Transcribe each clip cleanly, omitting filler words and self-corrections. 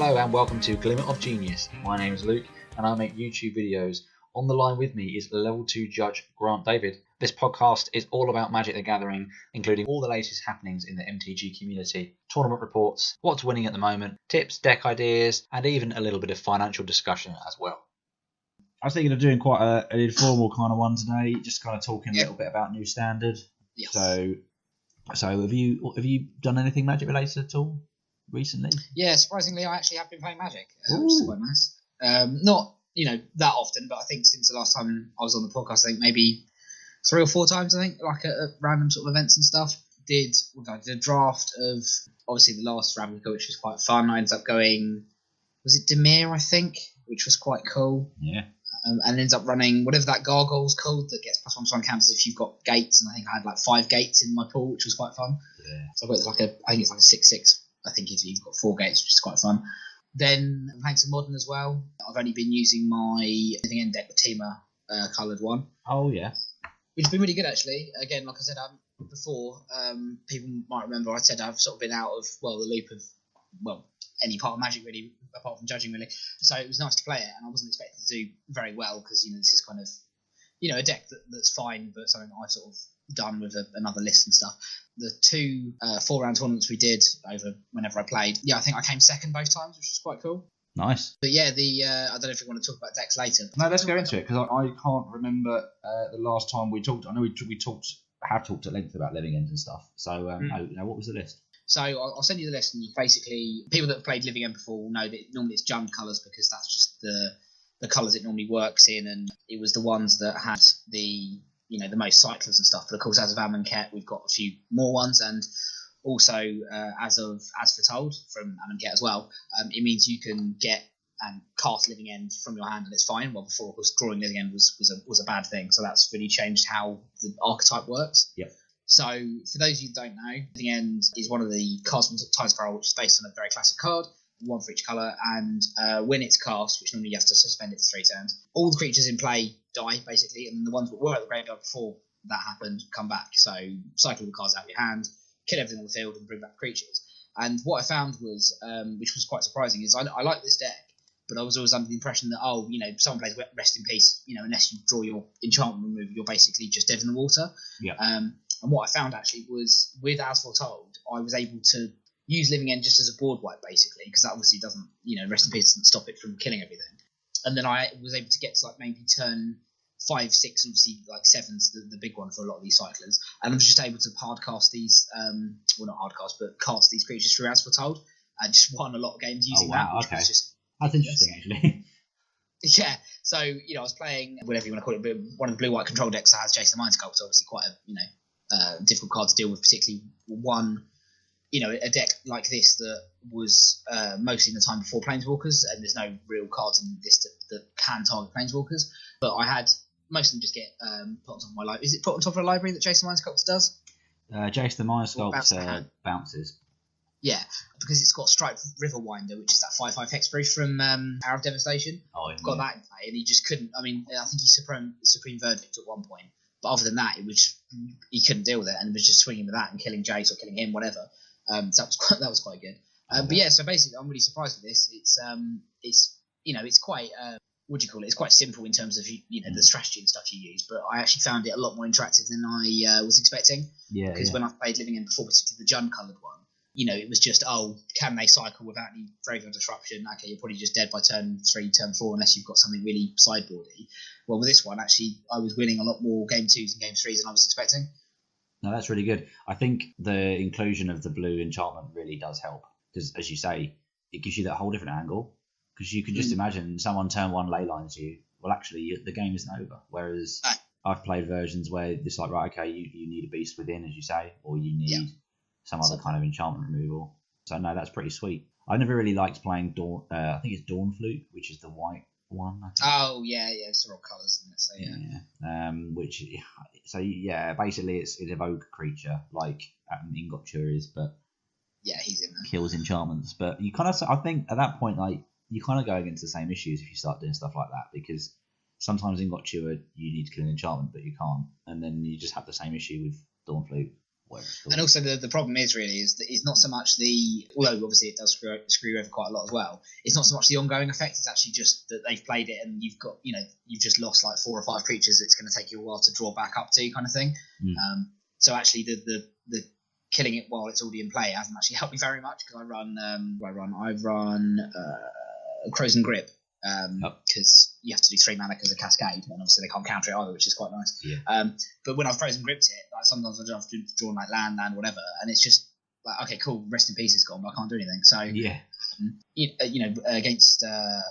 Hello and welcome to Glimmer of Genius. My name is Luke and I make YouTube videos. On the line with me is level 2 judge Grant David. This podcast is all about Magic the Gathering, including all the latest happenings in the MTG community, tournament reports, what's winning at the moment, tips, deck ideas, and even a little bit of financial discussion as well. I was thinking of doing quite an informal kind of one today, just kind of talking a little bit about New Standard. Yes. So have you done anything Magic related at all recently? Yeah, surprisingly, I actually have been playing Magic, which is quite nice. Not that often, but I think since the last time I was on the podcast, I think maybe 3 or 4 times. I think like at random sort of events and stuff. Did a draft of obviously the last Ravnica, which was quite fun. I ended up going, was it Dimir, I think, which was quite cool. Yeah. And ends up running whatever that gargoyle's called that gets +1/+1 counters if you've got gates, and I think I had like 5 gates in my pool, which was quite fun. Yeah. So I think it's like a 6/6. I think you've got 4 gates, which is quite fun. Then I'm playing some Modern as well. I've only been using my Living End deck, the Teamer coloured one. Oh yeah. Which has been really good actually. Again, like I said before, people might remember I said I've sort of been out of the loop of any part of Magic really, apart from judging really. So it was nice to play it, and I wasn't expecting to do very well because this is kind of a deck that's fine, but something that I've sort of done with another list and stuff. The 2 4-round tournaments we did over whenever I played, I think I came second both times, which was quite cool. Nice. But yeah, I don't know if you want to talk about decks later. No, let's go into it because I can't remember the last time we talked. I know we have talked at length about Living End and stuff. So what was the list? So I'll send you the list, and basically people that have played Living End before will know that normally it's Jund colours because that's just the colours it normally works in, and it was the ones that had the most cyclers and stuff. But of course, as of Amonkhet, we've got a few more ones, and also as foretold from Amonkhet as well, it means you can get and cast Living End from your hand, and it's fine. Well, before, of course, drawing Living End was a bad thing, so that's really changed how the archetype works. Yep. So, for those of you who don't know, Living End is one of the cards from Time Spiral, which is based on a very classic card, 1 for each colour, and when it's cast, which normally you have to suspend it for 3 turns, all the creatures in play die, basically, and the ones that were at the graveyard before that happened come back. So, cycle the cards out of your hand, kill everything on the field, and bring back creatures. And what I found was, which was quite surprising, is I like this deck, but I was always under the impression that, someone plays Rest in Peace, unless you draw your enchantment removal, you're basically just dead in the water. Yeah. And what I found actually was, with As Foretold, I was able to use Living End just as a board wipe, basically, because that obviously doesn't, Rest in Peace doesn't stop it from killing everything. And then I was able to get to maybe turn 5, 6, and obviously 7's the big one for a lot of these cyclers. And I was just able to hard cast these, not hard cast, but cast these creatures through As Foretold, and just won a lot of games using that. Okay. That's interesting, actually. Yeah, so I was playing whatever you want to call it, but one of the blue-white control decks that has Jason the Mind Sculptor, obviously quite a difficult card to deal with, particularly one, a deck like this that was mostly in the time before Planeswalkers, and there's no real cards in this that can target Planeswalkers. But I had most of them just get put on top of my library. Is it put on top of a library that Jason the Mind Sculptor does? Jason the Mind Sculptor bounces. Yeah, because it's got Striped Riverwinder, which is that 5/5 hexproof from Hour of Devastation. Oh, yeah. Got that in play, and he just couldn't. I think he Supreme Verdict at one point, but other than that, he couldn't deal with it, and was just swinging with that and killing Jace or killing him, whatever. So that was quite good. But yeah, so basically, I'm really surprised with this. It's quite what do you call it? It's quite simple in terms of the strategy and stuff you use, but I actually found it a lot more interactive than I was expecting. Yeah. Because when I played Living End before, particularly the Jund coloured one, it was just, can they cycle without any graveyard disruption? Okay, you're probably just dead by turn 3, turn 4, unless you've got something really sideboardy. Well, with this one, actually, I was winning a lot more game 2s and game 3s than I was expecting. No, that's really good. I think the inclusion of the blue enchantment really does help. Because, as you say, it gives you that whole different angle. Because you can just imagine someone turn 1 Leylines you. Well, actually, the game isn't over. Whereas I've played versions where it's like, right, okay, you need a Beast Within, as you say, or you need some other kind of enchantment removal. So no, that's pretty sweet. I never really liked playing Dawn. I think it's Dawn Flute, which is the white one. I think. Oh yeah, it's all colours, isn't it? So yeah. Basically it's an evoke creature like Ingot Chewer is, but he's in there. Kills enchantments. But you kind of, I think at that point, you kind of going into the same issues if you start doing stuff like that, because sometimes Ingot Chewer you need to kill an enchantment, but you can't, and then you just have the same issue with Dawn Flute. whatever it's called. And also the problem is that it's not so much although obviously it does screw you over quite a lot as well. It's not so much the ongoing effect. It's actually just that they've played it and you've got you've just lost like 4 or 5 creatures. It's going to take you a while to draw back up to kind of thing. So actually the killing it while it's already in play hasn't actually helped me very much because I run Crows and Grip. Because you have to do 3 mana because of Cascade, and obviously they can't counter it either, which is quite nice. But when I've frozen gripped it, like sometimes I have to draw like land, whatever, and it's just like, okay, cool, rest in peace is gone, but I can't do anything. So against a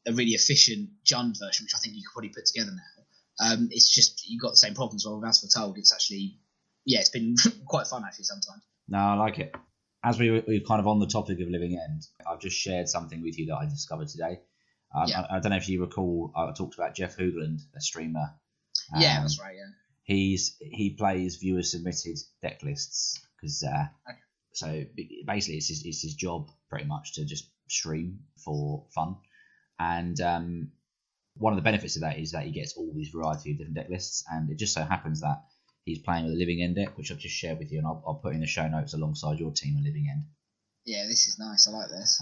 really efficient Jund version, which I think you could probably put together now, it's just you've got the same problems. Well, as foretold, it's actually it's been quite fun actually sometimes. No, I like it. As we're kind of on the topic of Living End, I've just shared something with you that I discovered today. I don't know if you recall, I talked about Jeff Hoogland, a streamer. That's right. Yeah, he plays viewer submitted deck lists because so basically it's his job pretty much to just stream for fun, and one of the benefits of that is that he gets all these variety of different deck lists, and it just so happens that he's playing with a Living End deck, which I've just shared with you, and I'll put in the show notes alongside your team of Living End. Yeah, this is nice. I like this.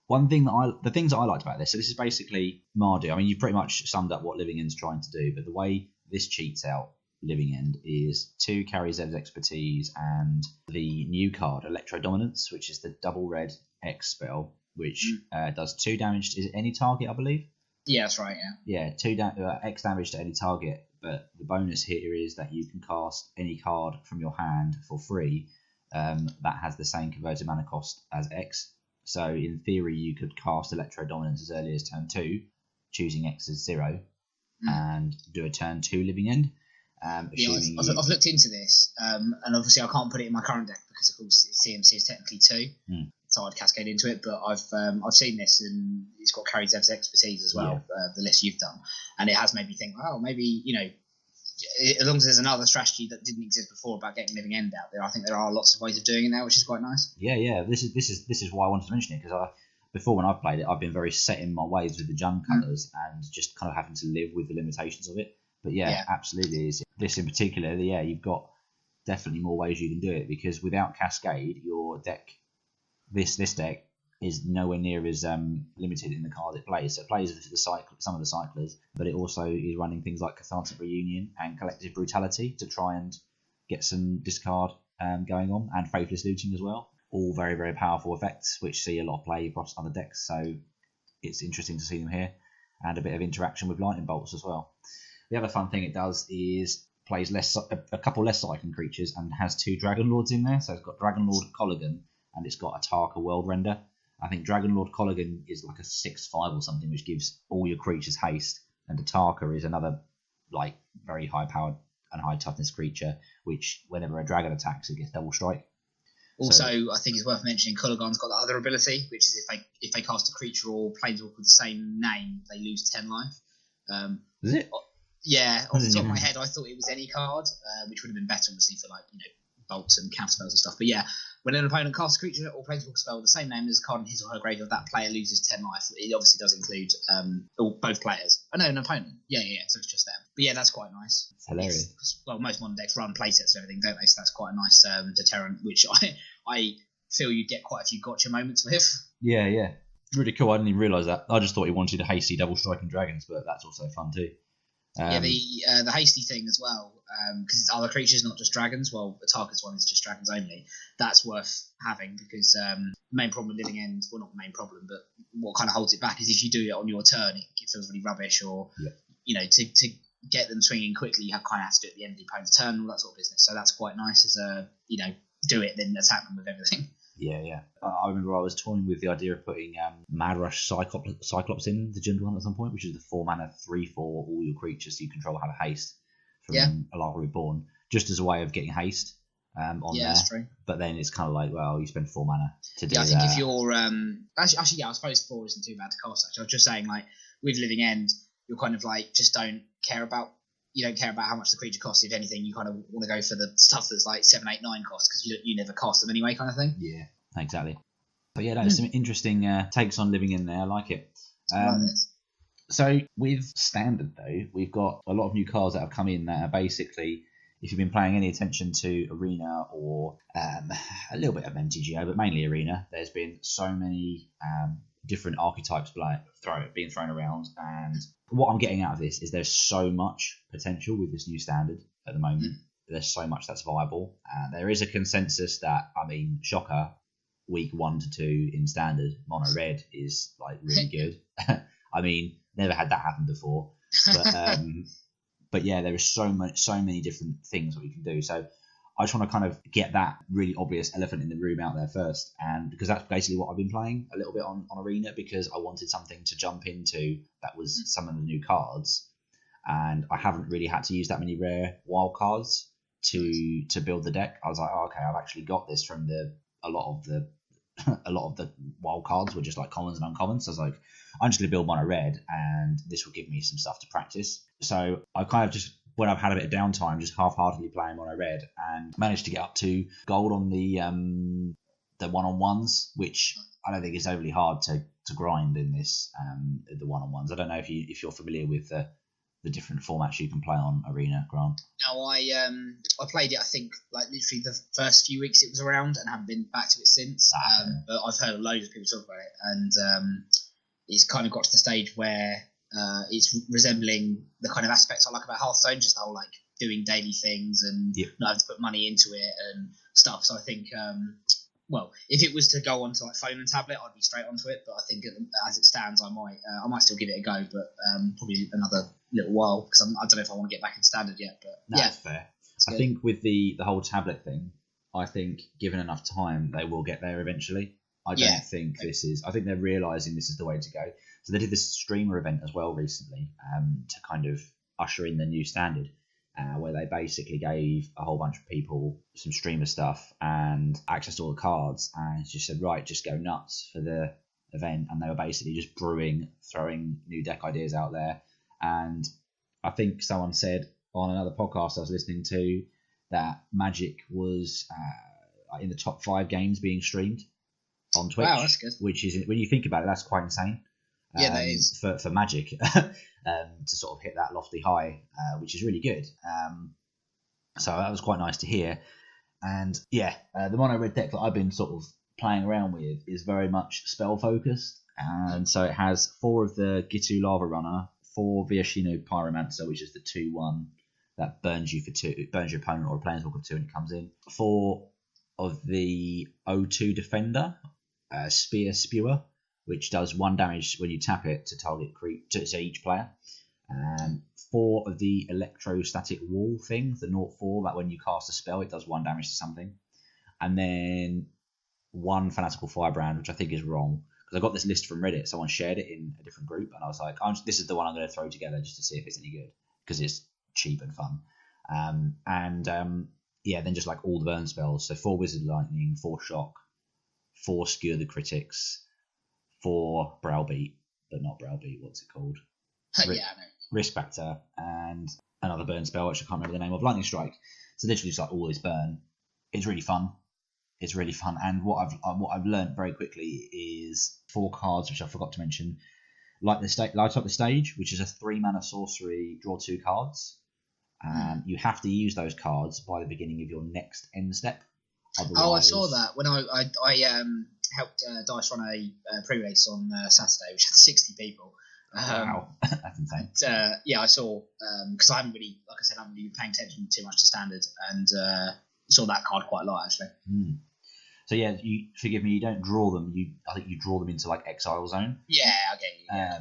One thing the things that I liked about this, so this is basically Mardu. I mean, you've pretty much summed up what Living End's trying to do, but the way this cheats out Living End is 2 Kari Zev's Expertise and the new card, Electrodominance, which is the double red X spell, which does 2 damage to any target, I believe. Yeah, that's right, Yeah, 2 X damage to any target, but the bonus here is that you can cast any card from your hand for free that has the same converted mana cost as X. So in theory, you could cast Electrodominance as early as turn 2, choosing X as 0, and do a turn 2 Living End. I've looked into this, and obviously I can't put it in my current deck because of course CMC is technically 2, so I'd cascade into it. But I've seen this, and it's got Kari Zev's Expertise as well, the list you've done, and it has made me think, well, maybe as long as there's another strategy that didn't exist before about getting Living End out there, I think there are lots of ways of doing it now, which is quite nice. Yeah. This is why I wanted to mention it, because before when I've played it, I've been very set in my ways with the Jund colours and just kind of having to live with the limitations of it. But absolutely, this in particular, you've got definitely more ways you can do it, because without Cascade, your deck, this deck is nowhere near as limited in the card it plays. So it plays for some of the cyclers, but it also is running things like Cathartic Reunion and Collective Brutality to try and get some discard going on, and Faithless Looting as well. All very, very powerful effects, which see a lot of play across other decks. So it's interesting to see them here, and a bit of interaction with Lightning Bolts as well. The other fun thing it does is plays a couple less cycling creatures and has 2 Dragonlords in there. So it's got Dragonlord Kolaghan and it's got Atarka World Render. I think Dragonlord Kolaghan is like a 6/5 or something, which gives all your creatures haste, and Atarka is another like very high powered and high toughness creature, which whenever a dragon attacks, it gets double strike. Also, I think it's worth mentioning Kolaghan's got the other ability, which is if they cast a creature or planeswalker with the same name, they lose 10 life. Is it? Yeah, off the top of my head, I thought it was any card, which would have been better, obviously, for bolts and counter spells and stuff. But yeah, when an opponent casts a creature or planeswalker spell with the same name as a card in his or her graveyard, that player loses 10 life. It obviously does include both players. Oh no, an opponent. Yeah, so it's just them. But yeah, that's quite nice. It's hilarious. Well, most modern decks run playsets and everything, don't they? So that's quite a nice deterrent, which I feel you'd get quite a few gotcha moments with. Yeah. Really cool. I didn't even realise that. I just thought he wanted a hasty double striking dragons, but that's also fun too. The hasty thing as well, because it's other creatures, not just dragons. Well, Atarka's one is just dragons only. That's worth having, because the main problem with Living End, well, not the main problem, but what kind of holds it back is if you do it on your turn, it feels really rubbish, or to get them swinging quickly, you have to do it at the end of the opponent's turn, all that sort of business. So that's quite nice as a do it, then attack them with everything. Yeah. I remember I was toying with the idea of putting Mad Rush Cyclops in the Jund one at some point, which is the 4 mana 3/4 all your creatures you control have a haste from Alara Reborn, just as a way of getting haste on there. That's true. But then it's kind of like, well, you spend 4 mana to do that. Yeah, I think if you're actually, I suppose 4 isn't too bad to cast. Actually, I was just saying, like with Living End, you're kind of like just don't care about how much the creature costs. If anything, you kind of want to go for the stuff that's like 7, 8, 9 costs, because you never cast them anyway, kind of thing. Yeah, exactly. But yeah, there's some interesting takes on Living In there. I like it. So with Standard though, we've got a lot of new cards that have come in that are basically if you've been paying any attention to Arena or a little bit of MTGO, but mainly Arena, there's been so many different archetypes being thrown around. And what I'm getting out of this is there's so much potential with this new standard at the moment. There's so much that's viable. There is a consensus that, I mean, shocker, week 1 to 2 in standard, mono red is like really good. I mean, never had that happen before. But yeah, there is so many different things that we can do. So I just want to kind of get that really obvious elephant in the room out there first, and because that's basically what I've been playing a little bit on Arena, because I wanted something to jump into that was some of the new cards, and I haven't really had to use that many rare wild cards to build the deck. I was like, oh, okay, I've actually got this from a lot of the wild cards were just like commons and uncommons. So I was like, I'm just gonna build mono red, and this will give me some stuff to practice. So I kind of just, when I've had a bit of downtime, just half-heartedly playing mono red, and managed to get up to gold on the one-on-ones, which I don't think is overly hard to grind in this the one-on-ones. I don't know if you're familiar with the different formats you can play on Arena, Grant. No, I played it, I think, like literally the first few weeks it was around, and haven't been back to it since. But I've heard loads of people talk about it, and it's kind of got to the stage where it's resembling the kind of aspects I like about Hearthstone, just the whole like doing daily things and not having to put money into it and stuff. So I think, well, if it was to go onto like phone and tablet, I'd be straight onto it. But I think as it stands, I might still give it a go, but probably another little while, because I don't know if I want to get back in standard yet. But that's fair. I think with the whole tablet thing, I think given enough time, they will get there eventually. I don't think this is. I think they're realizing this is the way to go. So they did this streamer event as well recently, to kind of usher in the new standard, where they basically gave a whole bunch of people some streamer stuff and access to all the cards, and just said, right, just go nuts for the event. And they were basically just throwing new deck ideas out there. And I think someone said on another podcast I was listening to that Magic was in the top 5 games being streamed on Twitch. Wow, that's good. Which is, when you think about it, that's quite insane. Yeah, that is. For Magic to sort of hit that lofty high, which is really good. So that was quite nice to hear. And yeah, the mono red deck that I've been sort of playing around with is very much spell focused. And so it has 4 of the Gitu Lava Runner, 4 Viashino Pyromancer, which is the 2/1 that burns you for 2, burns your opponent or a planeswalker for 2 when it comes in. 4 of the O2 Defender, Spear Spewer, which does 1 damage when you tap it to target to each player. 4 of the Electrostatic Wall thing, the 0/4, that when you cast a spell, it does 1 damage to something. And then 1 Fanatical Firebrand, which I think is wrong, because I got this list from Reddit. Someone shared it in a different group, and I was like, this is the one I'm going to throw together just to see if it's any good, because it's cheap and fun. Then just like all the burn spells. So 4 Wizard Lightning, 4 Shock, 4 Skewer the Critics, 4 Browbeat, but not Browbeat, what's it called? I know. Risk Factor, and another burn spell, which I can't remember the name of, Lightning Strike. So literally just like all this burn. It's really fun. It's really fun. And what I've learned very quickly is 4 cards, which I forgot to mention. Light Up the Stage, which is a 3-mana sorcery, draw 2 cards. You have to use those cards by the beginning of your next end step. Otherwise... I saw that when I helped Dice run a pre-race on Saturday, which had 60 people. Wow, that's insane. I saw, because I haven't really, like I said, I haven't really been paying attention too much to standard, and saw that card quite a lot actually. So yeah, you forgive me, you don't draw them. I think you draw them into like Exile Zone. Yeah, I get you. Yeah.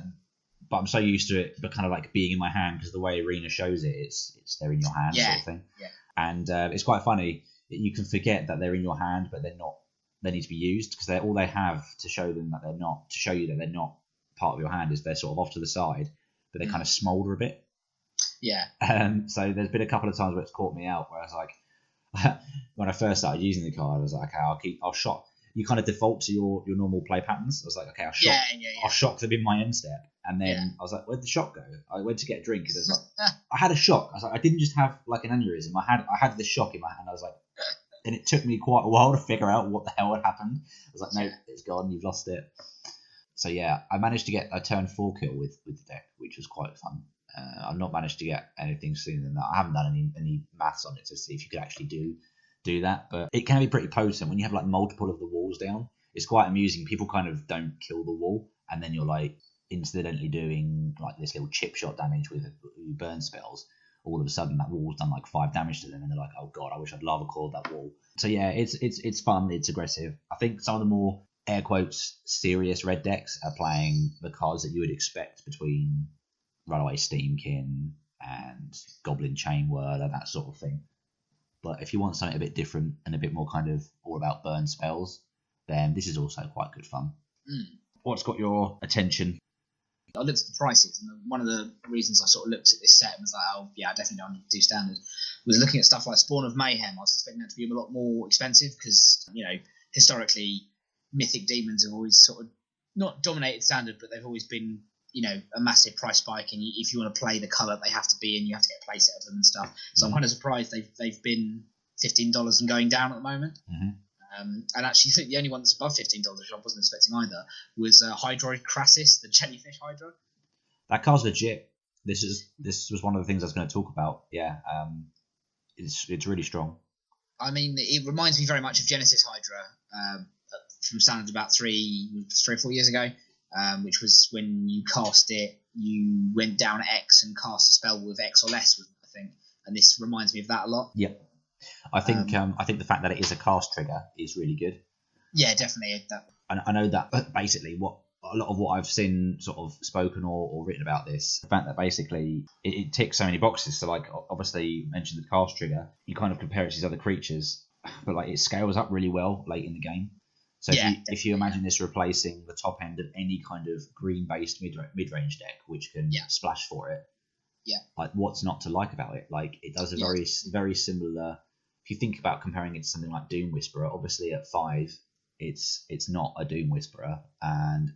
But I'm so used to it, but kind of like being in my hand, because the way Arena shows it, it's they're in your hand sort of thing. Yeah. And it's quite funny. You can forget that they're in your hand, but they're not. They need to be used, because all they have to show them that they're not, to show you that they're not part of your hand, is they're sort of off to the side, but they kind of smolder a bit. Yeah. So there's been a couple of times where it's caught me out, where I was like, when I first started using the card, I was like, okay, I'll shock. You kind of default to your normal play patterns. I was like, okay, I'll shock them in my end step. And then I was like, where'd the shock go? I went to get a drink, and I was like, I had a shock. I was like, I didn't just have like an aneurysm. I had the shock in my hand. I was like, and it took me quite a while to figure out what the hell had happened. I was like, no, it's gone. You've lost it. So yeah, I managed to get a turn 4 kill with the deck, which was quite fun. I've not managed to get anything sooner than that. I haven't done any maths on it to see if you could actually do that, but it can be pretty potent when you have like multiple of the walls down. It's quite amusing. People kind of don't kill the wall, and then you're like incidentally doing like this little chip shot damage with burn spells. All of a sudden that wall's done like 5 damage to them, and they're like, oh god, I wish I'd lava coiled that wall. So yeah, it's fun, it's aggressive. I think some of the more air quotes serious red decks are playing the cards that you would expect between Runaway Steamkin and Goblin Chain Whirler, that sort of thing. But if you want something a bit different and a bit more kind of all about burn spells, then this is also quite good fun. What's got your attention? I looked at the prices, and one of the reasons I sort of looked at this set and was like, oh yeah, I definitely don't want to do standard, was looking at stuff like Spawn of Mayhem. I was expecting that to be a lot more expensive because, you know, historically mythic demons have always sort of not dominated standard, but they've always been, you know, a massive price spike, and if you want to play the colour they have to be in, you have to get a playset of them and stuff. So I'm kind of surprised they've been $15 and going down at the moment. And actually, I think the only one that's above $15, which I wasn't expecting either, was Hydroid Crassus, the jellyfish Hydra. That card's legit. This was one of the things I was going to talk about. Yeah, it's really strong. I mean, it reminds me very much of Genesis Hydra from standard about three or 4 years ago, which was when you cast it, you went down X and cast a spell with X or less, I think. And this reminds me of that a lot. Yep. I think the fact that it is a cast trigger is really good. Yeah, definitely. I know that, but basically a lot of what I've seen sort of spoken or written about this, the fact that basically it ticks so many boxes. So like obviously you mentioned the cast trigger, you kind of compare it to these other creatures, but like it scales up really well late in the game. So if you imagine this replacing the top end of any kind of green-based mid-range deck, which can splash for it, like what's not to like about it? Like it does a very very similar. If you think about comparing it to something like Doom Whisperer, obviously at 5, it's not a Doom Whisperer, and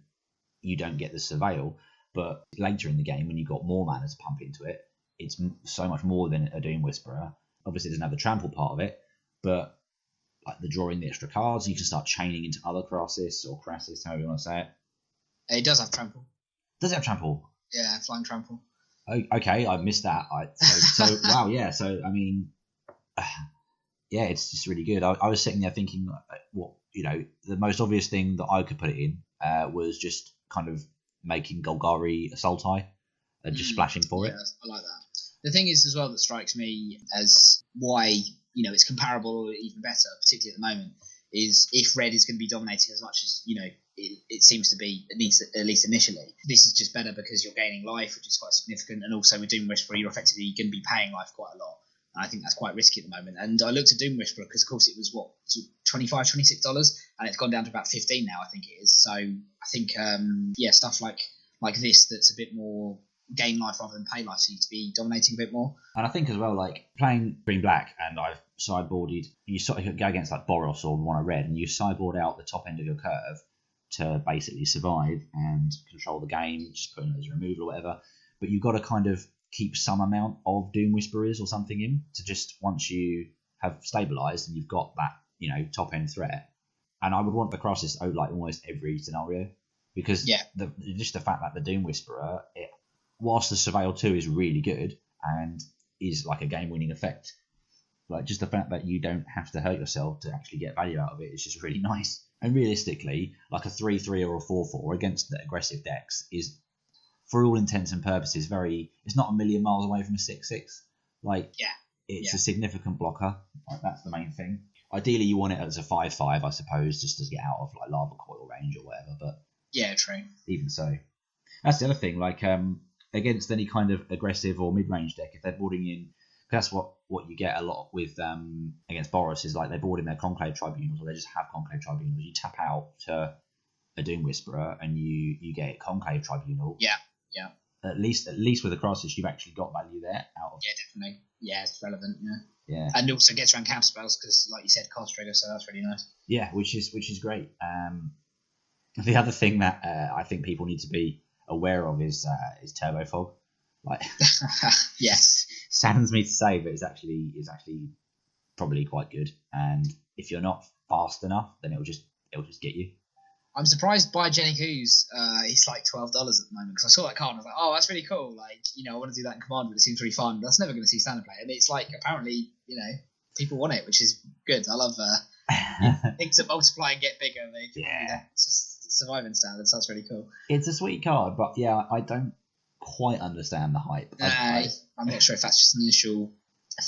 you don't get the Surveil. But later in the game, when you've got more mana to pump into it, it's so much more than a Doom Whisperer. Obviously, it doesn't have the trample part of it, but like the drawing the extra cards, you can start chaining into other Crassus or Crassus, however you want to say it. It does have trample. Does it have trample? Yeah, flying trample. Oh, okay, I missed that. So wow, yeah. So I mean. Yeah, it's just really good. I was sitting there thinking, the most obvious thing that I could put it in was just kind of making Golgari a Sultai and just splashing for it. I like that. The thing is as well that strikes me as why, it's comparable or even better, particularly at the moment, is if red is going to be dominating as much as, it seems to be, at least initially. This is just better because you're gaining life, which is quite significant, and also with Doom Whisperer, you're effectively going to be paying life quite a lot. I think that's quite risky at the moment. And I looked at Doom Whisperer because, of course, it was $25, $26, and it's gone down to about $15 now, I think it is. So I think, stuff like this that's a bit more gain life rather than pay life seems to be dominating a bit more. And I think as well, like playing green-black, and I've sideboarded, you sort of go against like Boros or one of red, and you sideboard out the top end of your curve to basically survive and control the game, just put in as a removal or whatever. But you've got to kind of keep some amount of Doom Whisperers or something in to just once you have stabilised and you've got that top end threat. And I would want the Crassus like almost every scenario because just the fact that the Doom Whisperer, whilst the Surveil 2 is really good and is like a game winning effect, like just the fact that you don't have to hurt yourself to actually get value out of it is just really nice. And realistically, like a 3/3 or a 4/4 against the aggressive decks is, for all intents and purposes, it's not a million miles away from a 6/6. It's a significant blocker. Like, that's the main thing. Ideally, you want it as a 5/5, I suppose, just to get out of like lava coil range or whatever. But yeah, true. Even so, that's the other thing. Like against any kind of aggressive or mid-range deck, if they're boarding in, that's what you get a lot with against Boros is like they board in their Conclave Tribunals, or they just have Conclave Tribunals. You tap out to a Doom Whisperer and you get Conclave Tribunal. Yeah. At least with the Crassus, you've actually got value there out of. Yeah, definitely. Yeah, it's relevant. Yeah. And also gets around counter spells because, like you said, cast trigger. So that's really nice. Yeah, which is great. The other thing that I think people need to be aware of is Turbo Fog. Like, yes, saddens me to say, but it's actually probably quite good. And if you're not fast enough, then it'll just get you. I'm surprised by Jenny Coos. It's like $12 at the moment, because I saw that card and I was like, oh, that's really cool. Like, I want to do that in Commander, but it seems really fun. But that's never going to see standard play. And it's like, apparently, people want it, which is good. I love things that multiply and get bigger. It's just surviving standard. Sounds really cool. It's a sweet card, but yeah, I don't quite understand the hype. I'm not sure if that's just an initial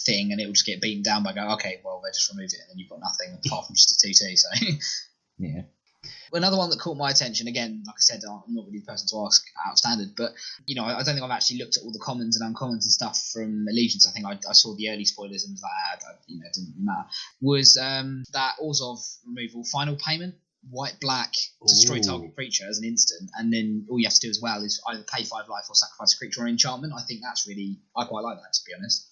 thing and it will just get beaten down by going, okay, well, they just remove it and then you've got nothing apart from just a 2-2. So yeah. Another one that caught my attention, again, like I said, I'm not really the person to ask out of standard, but I don't think I've actually looked at all the commons and uncommons and stuff from Allegiance. I think I saw the early spoilers and was like, it doesn't matter. Was that Orzhov removal, final payment, white-black, destroy target creature as an instant, and then all you have to do as well is either pay 5 life or sacrifice a creature or enchantment. I think that's really, I quite like that, to be honest.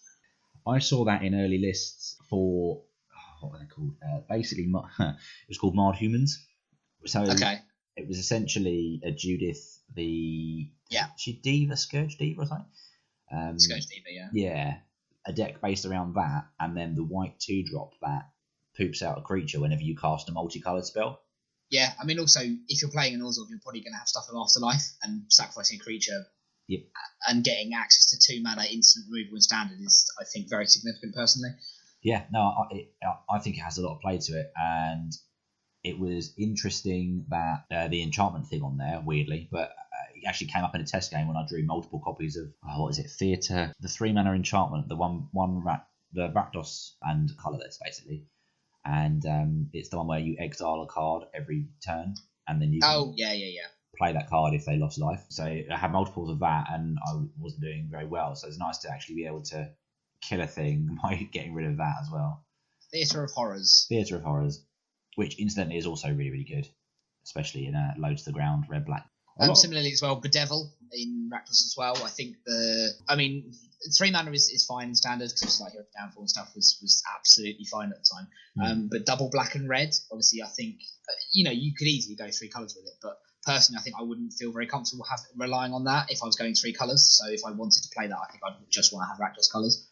I saw that in early lists for, what were they called? Basically, it was called Mardu Humans. So it was essentially a Judith, she Diva, Scourge Diva or something? Scourge Diva, yeah. Yeah, a deck based around that, and then the white 2-drop that poops out a creature whenever you cast a multicoloured spell. Yeah, I mean, also, if you're playing an Orzhov, you're probably going to have stuff of Afterlife, and sacrificing a creature and getting access to 2 mana instant removal in standard is, I think, very significant personally. Yeah, no, I think it has a lot of play to it, and it was interesting that the enchantment thing on there, weirdly, but it actually came up in a test game when I drew multiple copies of, Theatre, the 3-mana enchantment, the the Rakdos and colourless, basically. And it's the one where you exile a card every turn, and then you play that card if they lost life. So I had multiples of that, and I wasn't doing very well. So it's nice to actually be able to kill a thing by getting rid of that as well. Theatre of Horrors. Theatre of Horrors, which incidentally is also really, really good, especially in a low to the ground red-black. Similarly as well, Bedevil in Rakdos as well. I think 3 mana is fine in standard, because obviously like Hero Downfall and stuff was absolutely fine at the time. But double black and red, obviously I think, you could easily go 3 colours with it, but personally I think I wouldn't feel very comfortable relying on that if I was going 3 colours. So if I wanted to play that, I think I'd just want to have Rakdos colours.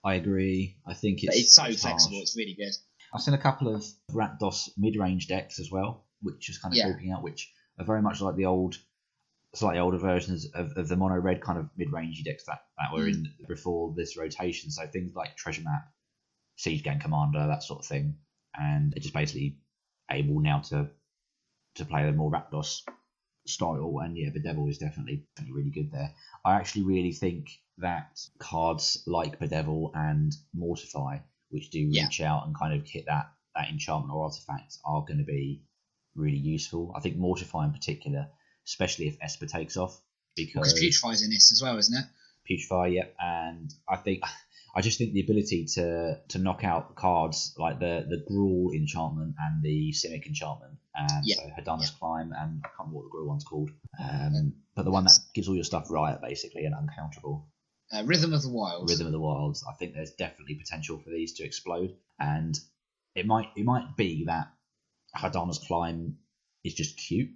I agree. I think it's so flexible, it's really good. I've seen a couple of Rakdos mid-range decks as well, which is kind of creeping out, which are very much like the slightly older versions of the mono red kind of mid-rangey decks that were in before this rotation. So things like Treasure Map, Siege Gang Commander, that sort of thing, and they're just basically able now to play the more Rakdos style. And yeah, Bedevil is definitely really good there. I actually really think that cards like Bedevil and Mortify, which do reach out and kind of hit that enchantment or artifact, are going to be really useful. I think Mortify in particular, especially if Esper takes off, because Putrefy's in this as well, isn't it? Putrefy, yep. And I just think the ability to knock out cards like the Gruul enchantment and the Simic enchantment, and so Hadana's Climb, and I can't remember what the Gruul one's called, but the one that gives all your stuff riot basically and uncounterable. Rhythm of the Wilds. Rhythm of the Wilds. I think there's definitely potential for these to explode, and it might be that Hadana's Climb is just cute,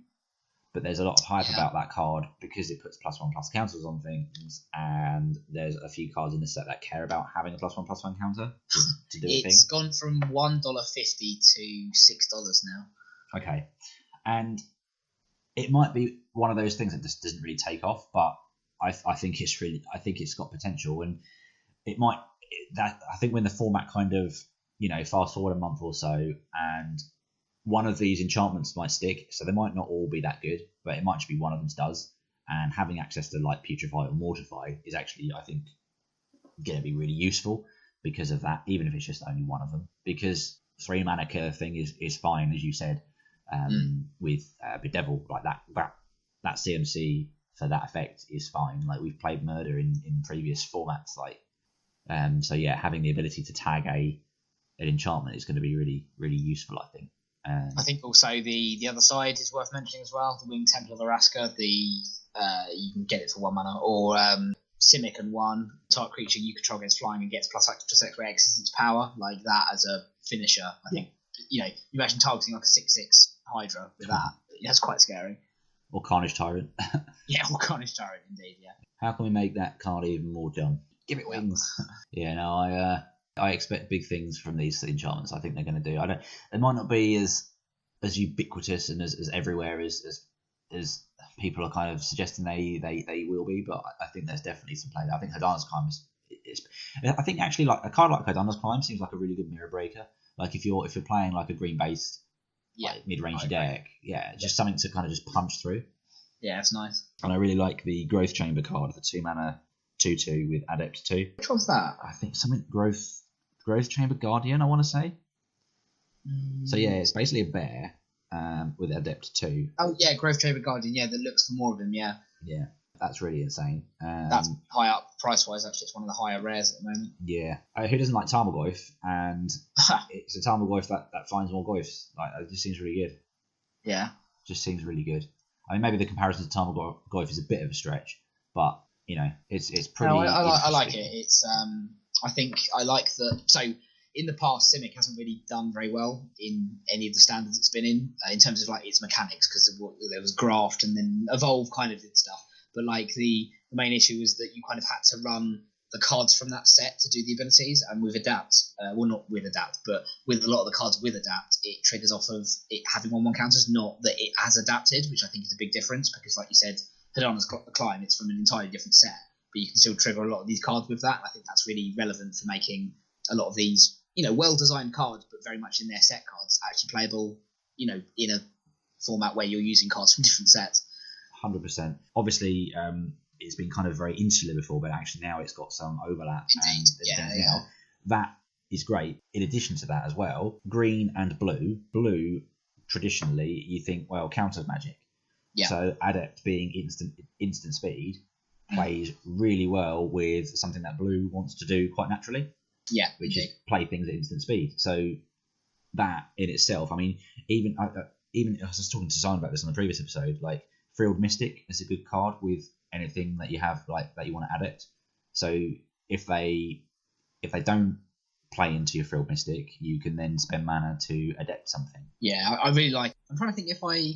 but there's a lot of hype about that card because it puts +1/+1 counters on things, and there's a few cards in the set that care about having a +1/+1 counter to do a thing. It's gone from $1.50 to $6 now. Okay, and it might be one of those things that just doesn't really take off, but I think it's got potential, and it might. I think when the format kind of fast forward a month or so, and one of these enchantments might stick, so they might not all be that good, but it might just be one of them does. And having access to like Putrefy or Mortify is actually, I think, going to be really useful because of that, even if it's just only one of them. Because 3 mana killer thing is fine, as you said, with Bedevil, like that CMC for that effect is fine. Like we've played Murder in previous formats, so yeah, having the ability to tag an enchantment is going to be really, really useful, I think. I think also the other side is worth mentioning as well. The Winged Temple of Araska, you can get it for 1 mana, or Simic and 1 target creature you control gets flying and gets +X where X is its power, like that as a finisher. I think you imagine targeting like a 6/6 Hydra with that. That's quite scary. Or Carnage Tyrant. Or Carnage Tyrant, indeed. Yeah. How can we make that card even more dumb? Give it wings. Yeah, no, I expect big things from these enchantments. I think they're going to do. They might not be as as ubiquitous and as everywhere as people are kind of suggesting they will be, but I think there's definitely some play there. I think Hadana's Climb is I think actually like a card like Hadana's Climb seems like a really good mirror breaker. Like if you're playing like a green based like mid-range deck, just something to kind of just punch through. Yeah, it's nice. And I really like the Growth Chamber card, the 2-mana 2/2 with Adept 2. Which one's that? I think something Growth Chamber Guardian, I want to say. So yeah, it's basically a bear with Adept 2. Oh yeah, Growth Chamber Guardian. Yeah, that looks for more of them. Yeah. Yeah, that's really insane. That's high up price-wise. Actually, it's one of the higher rares at the moment. Yeah. Who doesn't like Tarmogoyf? And it's a Tarmogoyf that finds more Goyfs. Like, it just seems really good. Yeah. Just seems really good. I mean, maybe the comparison to Tarmogoyf is a bit of a stretch, but you know, it's pretty. No, I like it. It's I think I like the so. In the past, Simic hasn't really done very well in any of the standards it's been in terms of like its mechanics, because there was graft and then evolve kind of did stuff. But like the main issue was that you kind of had to run the cards from that set to do the abilities, and with Adapt, well not with Adapt, but with a lot of the cards with Adapt, it triggers off of it having 1/1 counters, not that it has adapted, which I think is a big difference, because like you said, Hadana's Climb, it's from an entirely different set, but you can still trigger a lot of these cards with that. I think that's really relevant for making a lot of these, you know, well-designed cards, but very much in their set cards, actually playable, you know, in a format where you're using cards from different sets. 100%. Obviously, it's been kind of very insular before, but actually now it's got some overlap. Indeed. Now. That is great. In addition to that as well, green and blue. Blue, traditionally, you think, well, counters magic. Yeah. So Adept being instant speed plays really well with something that blue wants to do quite naturally. Yeah, which is play things at instant speed. So that in itself, I mean, even I was talking to Simon about this on the previous episode. Like Frilled Mystic is a good card with anything that you have like that you want to Adept. So if they don't play into your Frilled Mystic, you can then spend mana to Adept something. Yeah, I really like. I'm trying to think if I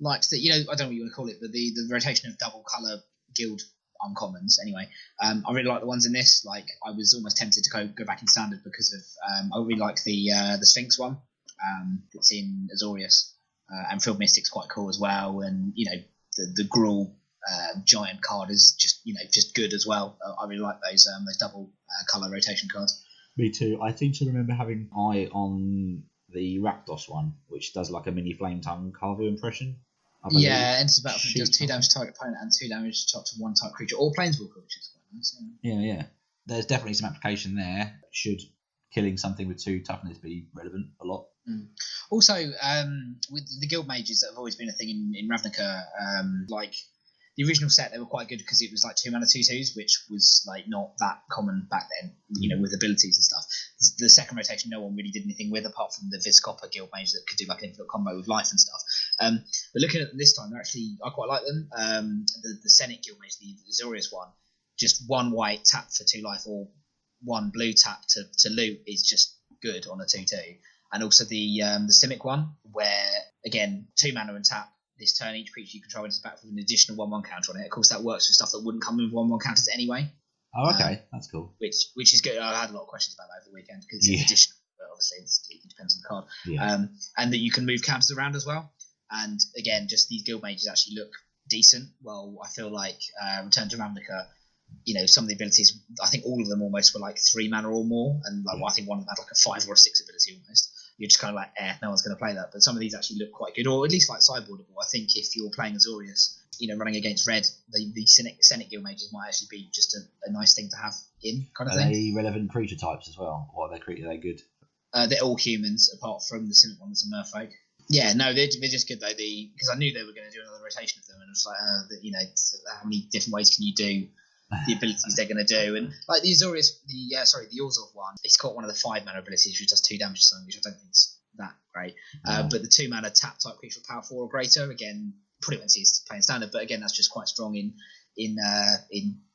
liked that. You know, I don't know what you want to call it, but the rotation of double color guild uncommons anyway. I really like the ones in this. Like I was almost tempted to go back in standard because of I really like the Sphinx one that's in Azorius, and Frilled Mystic's quite cool as well, and you know the Gruul giant card is just good as well. I really like those double color rotation cards. Me too. I seem to remember having an eye on the Rakdos one, which does like a mini flame tongue Carvu impression. Yeah, enters the battlefield, does 2 damage to target opponent and 2 damage to up to 1 type creature or planeswalker, which is quite nice. Yeah. There's definitely some application there. Should killing something with 2 toughness be relevant a lot? Also, with the guild mages that have always been a thing in Ravnica, like the original set, they were quite good because it was like 2 mana 2/2s, which was like not that common back then, you know, with abilities and stuff. The second rotation, no one really did anything with, apart from the Vizkopa guild mage that could do like an infinite combo with life and stuff. But looking at them this time, I quite like them. The Senate guild mage, the Azorius one, just 1 white tap for 2 life or 1 blue tap to loot is just good on a 2/2. And also the Simic one, where again 2 mana and tap. This turn, each creature you control enters the battlefield with an additional 1/1 counter on it. Of course, that works with stuff that wouldn't come with 1/1 counters anyway. Oh, okay, that's cool. Which is good. I had a lot of questions about that over the weekend because it's additional, but obviously it depends on the card. Yeah. And that you can move counters around as well. And again, just these guild mages actually look decent. Well, I feel like Return to Ravnica, you know, some of the abilities, I think all of them almost were like 3 mana or more, and like I think one of them had like a 5 or a 6 ability almost. You're just kind of like, no one's going to play that. But some of these actually look quite good, or at least like sideboardable. I think if you're playing Azorius, you know, running against red, the Senate guild mages might actually be just a nice thing to have in kind of thing. Are they relevant creature types as well? Or are they good? They're all humans, apart from the Senate one that's a merfolk. Yeah, no, they're just good though. Because I knew they were going to do another rotation of them, and it was like, you know, how many different ways can you do the abilities they're going to do? And like the Azorius, the Orzhov one, it's got one of the 5 mana abilities which does 2 damage to something, which I don't think is that great. But the 2 mana tap type creature with power 4 or greater, again, probably won't see it's playing standard, but again, that's just quite strong in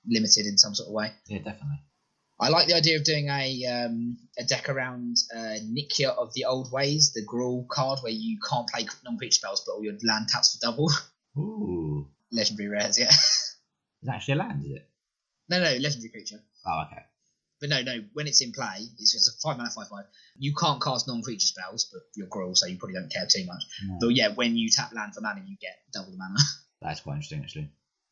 limited in some sort of way. Yeah, definitely. I like the idea of doing a deck around Nikia of the Old Ways, the Gruul card where you can't play non-creature spells, but all your land taps for double. Ooh. Legendary rares, yeah. Is that actually a land, is it? No, legendary creature. Oh, okay. But no. When it's in play, it's just a 5-mana 5/5. You can't cast non-creature spells, but you're Gruul, so you probably don't care too much. No. But yeah, when you tap land for mana, you get double the mana. That's quite interesting, actually.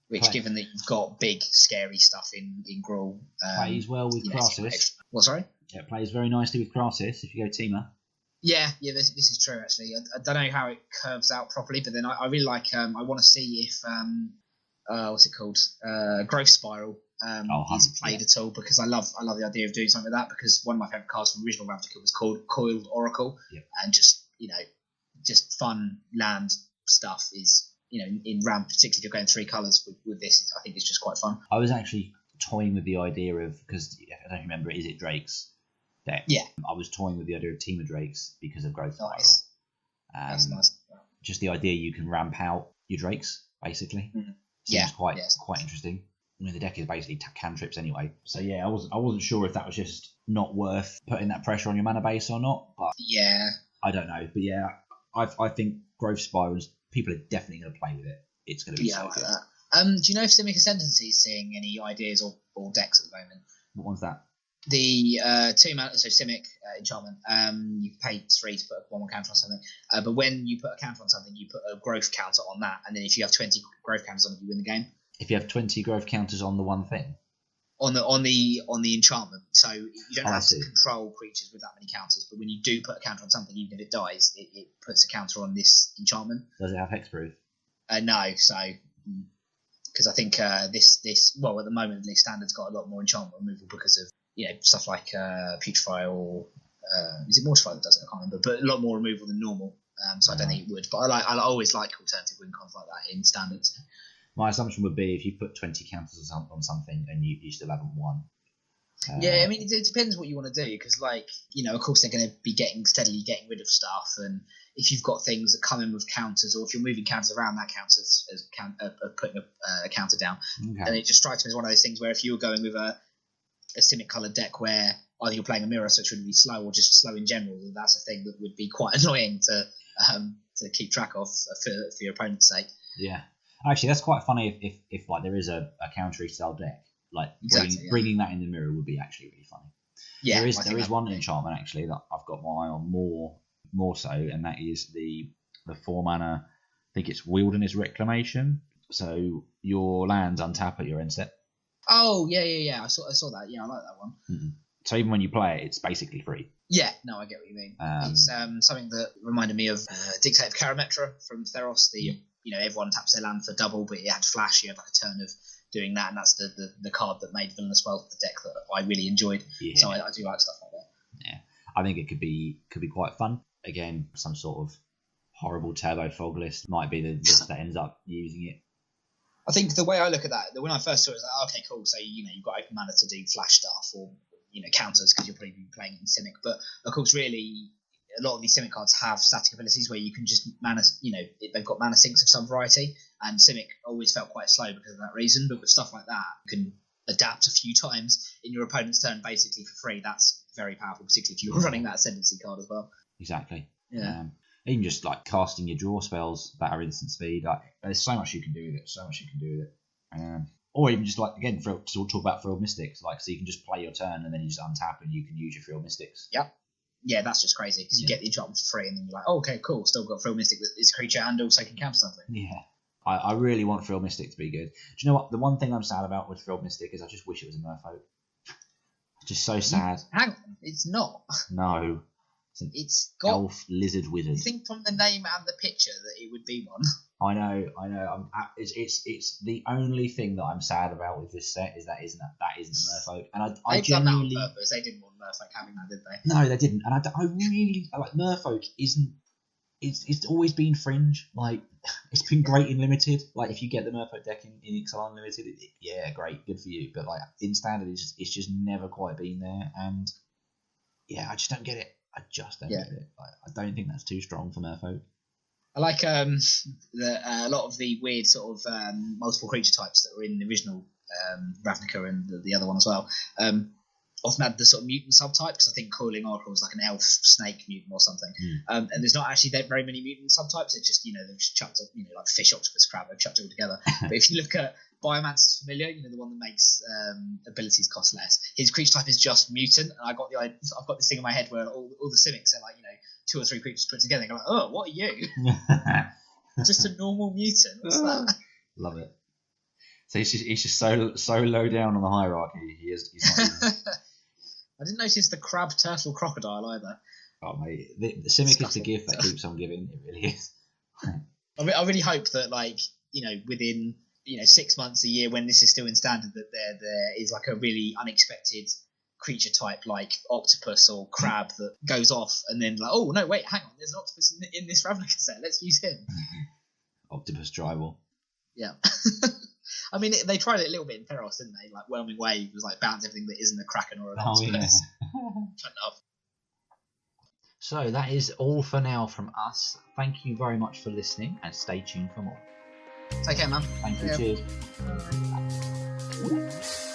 Which, given that you've got big, scary stuff in Gruul, plays well with Krasis. What? Sorry. Yeah, it plays very nicely with Krasis if you go Teamer. Yeah, this is true actually. I don't know how it curves out properly, but then I really like. I want to see if what's it called? Growth Spiral is played at all, because I love the idea of doing something like that, because one of my favourite cards from the original Ravnica was called Coiled Oracle, and just fun land stuff is in Ramp, particularly if you're going 3 colours with this. I think it's just quite fun. I was actually toying with the idea of, because I don't remember, is it Drake's deck? Yeah. I was toying with the idea of Team of Drakes because of Growth Spiral. Nice. That's nice. Just the idea you can ramp out your Drakes, basically. Mm-hmm. Seems quite interesting. I mean, the deck is basically cantrips anyway. So yeah, I wasn't sure if that was just not worth putting that pressure on your mana base or not. But yeah, I don't know. But yeah, I think Growth Spirals, people are definitely going to play with it. It's going to be so good. Do you know if Simic Ascendancy is seeing any ideas or decks at the moment? What one's that? The 2-mana, so Simic enchantment. You pay 3 to put a 1/1 counter on something. But when you put a counter on something, you put a growth counter on that, and then if you have 20 growth counters on it, you win the game. If you have 20 growth counters on the one thing. On the enchantment, so you don't have to control creatures with that many counters. But when you do put a counter on something, even if it dies, it puts a counter on this enchantment. Does it have hexproof? No, so because I think this well, at the moment, the standard's got a lot more enchantment removal because of stuff like Putrefy or is it Mortify that does it? I can't remember, but a lot more removal than normal. So I don't think it would. But I always like alternative win cons like that in standards. My assumption would be if you put 20 counters on something and you still haven't won. Yeah, I mean, it depends what you want to do, because, of course they're going to be steadily getting rid of stuff, and if you've got things that come in with counters, or if you're moving counters around, that counts as putting a counter down. Okay. And it just strikes me as one of those things where if you were going with a Simic coloured deck where either you're playing a mirror, so it's really slow, or just slow in general, that's a thing that would be quite annoying to keep track of for your opponent's sake. Yeah. Actually, that's quite funny if there is a counter style deck. Bringing that in the mirror would be actually really funny. Yeah, there is one enchantment actually that I've got my eye on more so, and that is the 4-mana. I think it's Wilderness Reclamation. So your lands untap at your end step. Oh yeah. I saw that. Yeah, I like that one. Mm-hmm. So even when you play it, it's basically free. Yeah, no, I get what you mean. It's something that reminded me of Dictate of Karametra from Theros. Everyone taps their land for double, but it had flash. You had a turn of doing that, and that's the card that made Villainous Wealth the deck that I really enjoyed. Yeah. So I do like stuff like that. Yeah, I think it could be quite fun. Again, some sort of horrible turbo fog list might be the list that ends up using it. I think the way I look at that, when I first saw it, was like, okay, cool. So you've got open mana to do flash stuff or counters because you're probably playing in Simic. But of course, really, a lot of these Simic cards have static abilities where you can just mana. They've got mana sinks of some variety, and Simic always felt quite slow because of that reason. But with stuff like that, you can adapt a few times in your opponent's turn basically for free. That's very powerful, particularly if you're running that Ascendancy card as well. Exactly. Yeah. Even just casting your draw spells that are instant speed, there's so much you can do with it. Or even just again, to talk about Frilled Mystics, so you can just play your turn and then you just untap and you can use your Frilled Mystics. Yep. Yeah, that's just crazy because you get the enchantment for free and then you're like, oh, okay, cool, still got Frilled Mystic that is a creature and also can counter something. Yeah. I really want Frilled Mystic to be good. Do you know what? The one thing I'm sad about with Frilled Mystic is I just wish it was a Merfolk. Just so sad. Hang on, it's not. No. It's got elf lizard wizard. I think from the name and the picture that it would be one. I know. It's the only thing that I'm sad about with this set is that isn't a Merfolk, and I genuinely done that on purpose. They didn't want Merfolk having that, did they? No, they didn't, and I really like Merfolk. It's always been fringe. It's been great in limited. If you get the Merfolk deck in Ixalan limited, great, good for you. But in standard, it's just never quite been there, and I just don't get it. I just don't get it. I don't think that's too strong for Merfolk. I like a lot of the weird sort of multiple creature types that were in the original Ravnica and the other one as well. often had the sort of mutant subtype, because I think Coiling Oracle was like an elf snake mutant or something. And there's not actually that very many mutant subtypes. It's just, they've just chucked, like fish, octopus, crab, they've chucked it all together. But if you look at Biomancer's Familiar, the one that makes abilities cost less, his creature type is just mutant. And I've got this thing in my head where all the Simics are like, 2 or 3 creatures put together. And I'm like, oh, what are you? Just a normal mutant. What's that? Love it. So he's just so low down on the hierarchy. He's not even... I didn't notice the crab, turtle, crocodile either. Oh mate, the Simic is the gift that keeps on giving. It really is. I really hope that within 6 months, a year, when this is still in standard, that there is like a really unexpected creature type like octopus or crab that goes off, and then like, oh no, wait, hang on, there's an octopus in this Ravnica set. Let's use him. Octopus tribal. Yeah. I mean, they tried it a little bit in Theros, didn't they? Like, Whelming Wave was like bounce everything that isn't a Kraken or an octopus. So that is all for now from us. Thank you very much for listening, and stay tuned for more. Take care, man. Thank you. Cheers.